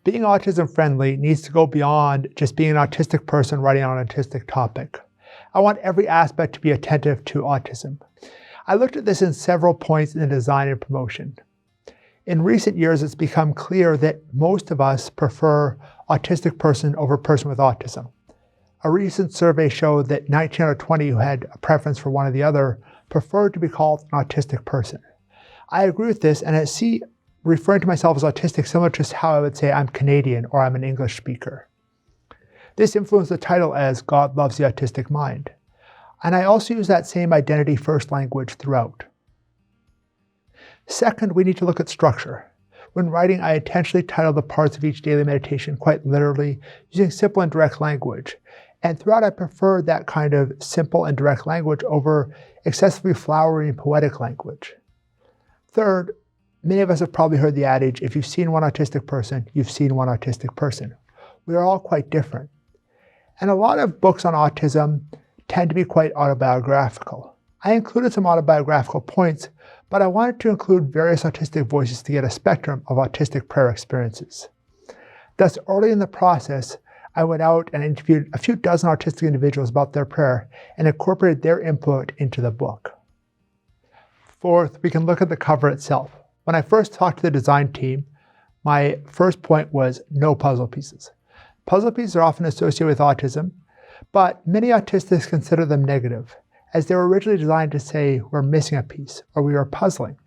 Being autism-friendly needs to go beyond just being an autistic person writing on an autistic topic. I want every aspect to be attentive to autism. I looked at this in several points in the design and promotion. In recent years, it's become clear that most of us prefer autistic person over person with autism. A recent survey showed that 19 out of 20 who had a preference for one or the other preferred to be called an autistic person. I agree with this, and I see referring to myself as autistic similar to how I would say I'm Canadian or I'm an English speaker. This influenced the title as God Loves the Autistic Mind. And I also use that same identity first language throughout. Second, we need to look at structure. When writing, I intentionally title the parts of each daily meditation quite literally, using simple and direct language. And throughout, I prefer that kind of simple and direct language over excessively flowery and poetic language. Third, many of us have probably heard the adage, if you've seen one autistic person, you've seen one autistic person. We are all quite different. And a lot of books on autism tend to be quite autobiographical. I included some autobiographical points, but I wanted to include various autistic voices to get a spectrum of autistic prayer experiences. Thus, early in the process, I went out and interviewed a few dozen autistic individuals about their prayer and incorporated their input into the book. Fourth, we can look at the cover itself. When I first talked to the design team, my first point was no puzzle pieces. Puzzle pieces are often associated with autism, but many autistics consider them negative, as they were originally designed to say we're missing a piece or we are puzzling.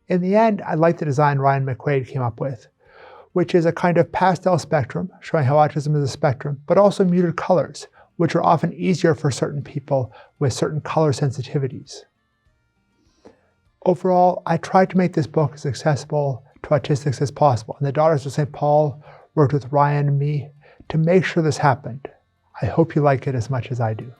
In the end, I like the design Ryan McQuaid came up with, which is a kind of pastel spectrum, showing how autism is a spectrum, but also muted colors, which are often easier for certain people with certain color sensitivities. Overall, I tried to make this book as accessible to autistics as possible, and the Daughters of St. Paul worked with Ryan and me to make sure this happened. I hope you like it as much as I do.